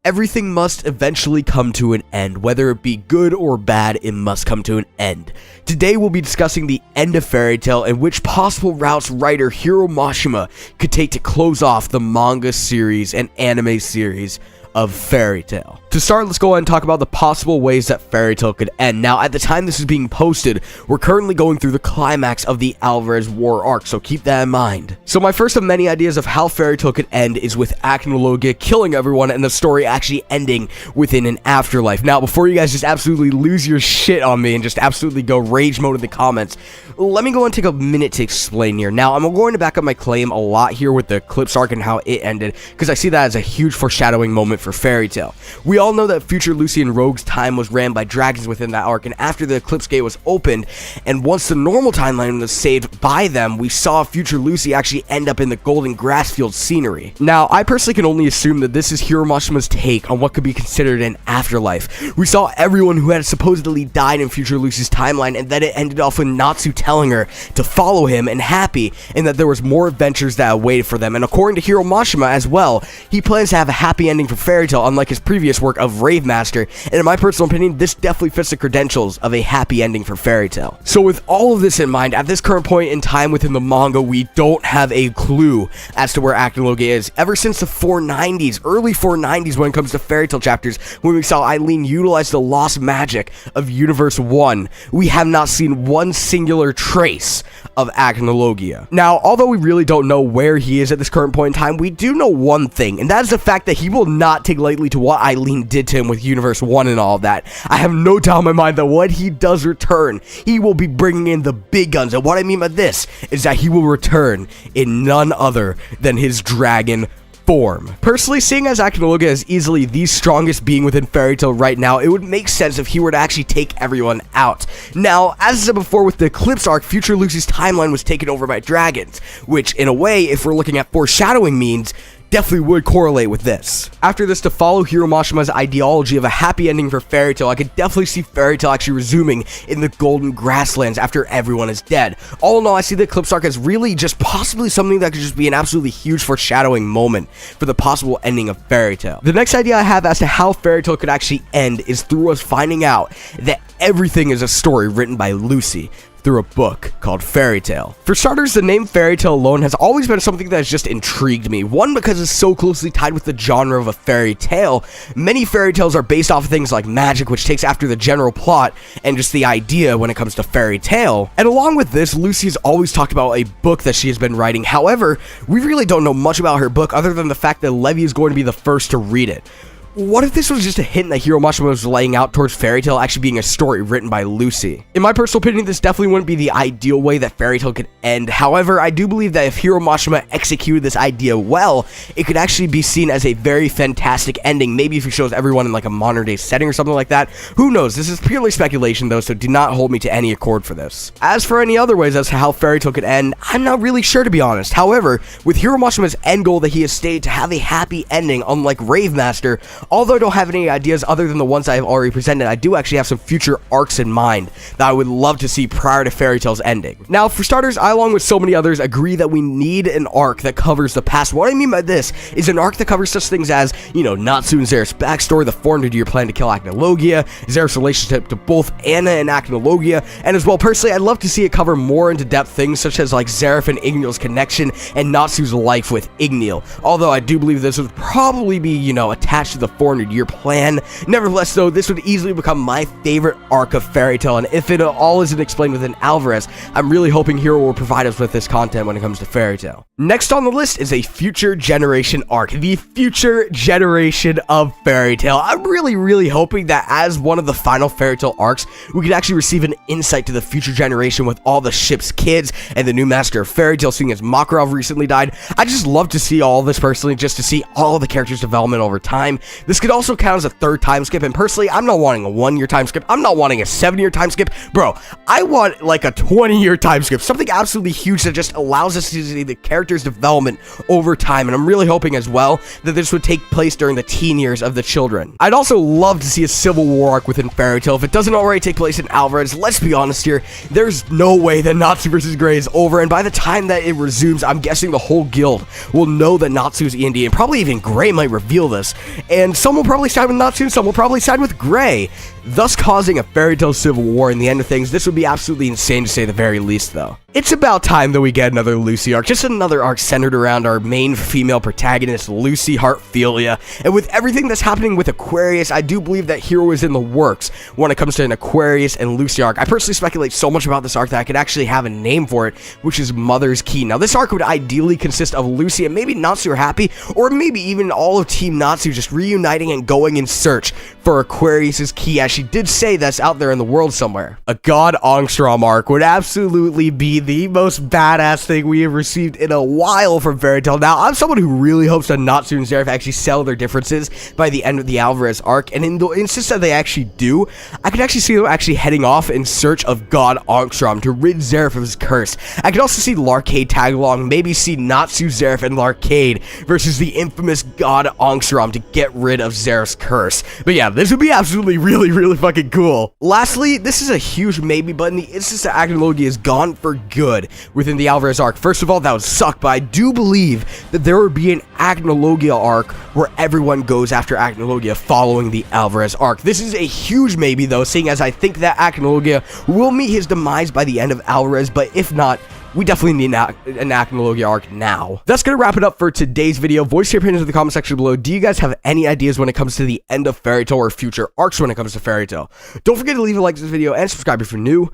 Everything must eventually come to an end. Whether it be good or bad, it must come to an end. Today we'll be discussing the end of Fairy Tail and which possible routes writer Hiro Mashima could take to close off the manga series and anime series of Fairy Tail. To start, let's go ahead and talk about the possible ways that Fairy Tail could end. Now, at the time this is being posted, we're currently going through the climax of the Alvarez War arc, so keep that in mind. So my first of many ideas of how Fairy Tail could end is with e.n.d killing everyone and the story actually ending within an afterlife. Now, before you guys just absolutely lose your shit on me and just absolutely go rage mode in the comments, let me go and take a minute to explain here. Now, I'm going to back up my claim a lot here with the Eclipse arc and how it ended, because I see that as a huge foreshadowing moment for Fairy Tail. We all know that future Lucy and Rogue's time was ran by dragons within that arc, and after the Eclipse Gate was opened, and once the normal timeline was saved by them, we saw future Lucy actually end up in the golden grass field scenery. Now, I personally can only assume that this is Hiro Mashima's take on what could be considered an afterlife. We saw everyone who had supposedly died in future Lucy's timeline, and then it ended off with Natsu telling her to follow him and happy, and that there was more adventures that awaited for them. And according to Hiro Mashima as well, he plans to have a happy ending for Fairy Tail, unlike his previous work of Rave Master, and in my personal opinion, this definitely fits the credentials of a happy ending for Fairy Tail. So with all of this in mind, at this current point in time within the manga, we don't have a clue as to where e.n.d is. Ever since the 490s, early 490s when it comes to Fairy Tail chapters, when we saw Eileen utilize the lost magic of Universe 1, we have not seen one singular trace of e.n.d. Now, although we really don't know where he is at this current point in time, we do know one thing, and that is the fact that he will not take lightly to what Eileen did to him with Universe 1 and all of that. I have no doubt in my mind that when he does return, he will be bringing in the big guns, and what I mean by this is that he will return in none other than his dragon form. Personally, seeing as e.n.d is easily the strongest being within Fairy Tail right now, it would make sense if he were to actually take everyone out. Now, as I said before with the Eclipse arc, future Lucy's timeline was taken over by dragons, which in a way, if we're looking at foreshadowing means, definitely would correlate with this. After this, to follow Hiro Mashima's ideology of a happy ending for Fairy Tail, I could definitely see Fairy Tail actually resuming in the Golden Grasslands after everyone is dead. All in all, I see the Eclipse arc as really just possibly something that could just be an absolutely huge foreshadowing moment for the possible ending of Fairy Tail. The next idea I have as to how Fairy Tail could actually end is through us finding out that everything is a story written by Lucy through a book called Fairy Tail. For starters, the name Fairy Tail alone has always been something that has just intrigued me. One, because it's so closely tied with the genre of a fairy tale. Many fairy tales are based off of things like magic, which takes after the general plot and just the idea when it comes to Fairy Tail. And along with this, Lucy has always talked about a book that she has been writing. However, we really don't know much about her book other than the fact that Levi is going to be the first to read it. What if this was just a hint that Hiro Mashima was laying out towards Fairy Tail actually being a story written by Lucy? In my personal opinion, this definitely wouldn't be the ideal way that Fairy Tail could end. However, I do believe that if Hiro Mashima executed this idea well, it could actually be seen as a very fantastic ending. Maybe if he shows everyone in like a modern day setting or something like that. Who knows? This is purely speculation though, so do not hold me to any accord for this. As for any other ways as to how Fairy Tail could end, I'm not really sure, to be honest. However, with Hiro Mashima's end goal that he has stated to have a happy ending, unlike Rave Master, although I don't have any ideas other than the ones I have already presented, I do actually have some future arcs in mind that I would love to see prior to Fairy Tail's ending. Now, for starters, I, along with so many others, agree that we need an arc that covers the past. What I mean by this is an arc that covers such things as, you know, Natsu and Zeref's backstory, the 400-year plan to kill e.n.d, Zeref's relationship to both Anna and e.n.d, and as well, personally, I'd love to see it cover more into depth things such as like Zeref and Ignil's connection and Natsu's life with Ignil. Although I do believe this would probably be, you know, attached to the 400-year plan. Nevertheless, though, this would easily become my favorite arc of Fairy Tail, and if it all isn't explained within Alvarez, I'm really hoping Hiro will provide us with this content when it comes to Fairy Tail. Next on the list is a future generation arc, the future generation of Fairy Tail. I'm really hoping that as one of the final Fairy Tail arcs, we could actually receive an insight to the future generation with all the ship's kids and the new master of Fairy Tail, seeing as Makarov recently died. I just love to see all this personally, just to see all of the characters' development over time. This could also count as a third time skip, and personally, I'm not wanting a 1-year time skip. I'm not wanting a 7-year time skip. Bro, I want like a 20-year time skip, something absolutely huge that just allows us to see the character's development over time, and I'm really hoping as well that this would take place during the teen years of the children. I'd also love to see a Civil War arc within Fairy Tail. If it doesn't already take place in Alvarez, let's be honest here, there's no way that Natsu vs. Grey is over, and by the time that it resumes, I'm guessing the whole guild will know that Natsu's e.n.d, and probably even Grey might reveal this, and and some will probably side with Natsu, and some will probably side with Gray, thus causing a Fairy Tail civil war in the end of things. This would be absolutely insane to say the very least, though. It's about time that we get another Lucy arc, just another arc centered around our main female protagonist, Lucy Heartfilia. And with everything that's happening with Aquarius, I do believe that Hero is in the works when it comes to an Aquarius and Lucy arc. I personally speculate so much about this arc that I could actually have a name for it, which is Mother's Key. Now, this arc would ideally consist of Lucy and maybe Natsu are happy, or maybe even all of Team Natsu just reuniting and going in search for Aquarius's key, as she did say that's out there in the world somewhere. A God Angstrom arc would absolutely be the most badass thing we have received in a while from Fairy Tail. Now, I'm someone who really hopes that Natsu and Zeref actually settle their differences by the end of the Alvarez arc, and in the instance that they actually do, I could actually see them actually heading off in search of God Angstrom to rid Zeref of his curse. I could also see Larcade tag along, maybe see Natsu, Zeref, and Larcade versus the infamous God Angstrom to get rid of Zeref's curse. But yeah, this would be absolutely really fucking cool. Lastly, this is a huge maybe, but in the instance that Acnologia is gone for good within the Alvarez arc, first of all, that would suck, but I do believe that there would be an Acnologia arc where everyone goes after Acnologia following the Alvarez arc. This is a huge maybe, though, seeing as I think that Acnologia will meet his demise by the end of Alvarez, but if not, we definitely need an Acnologia arc now. That's gonna wrap it up for today's video. Voice your opinions in the comment section below. Do you guys have any ideas when it comes to the end of Fairy Tail or future arcs when it comes to Fairy Tail? Don't forget to leave a like to this video and subscribe if you're new.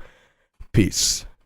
Peace.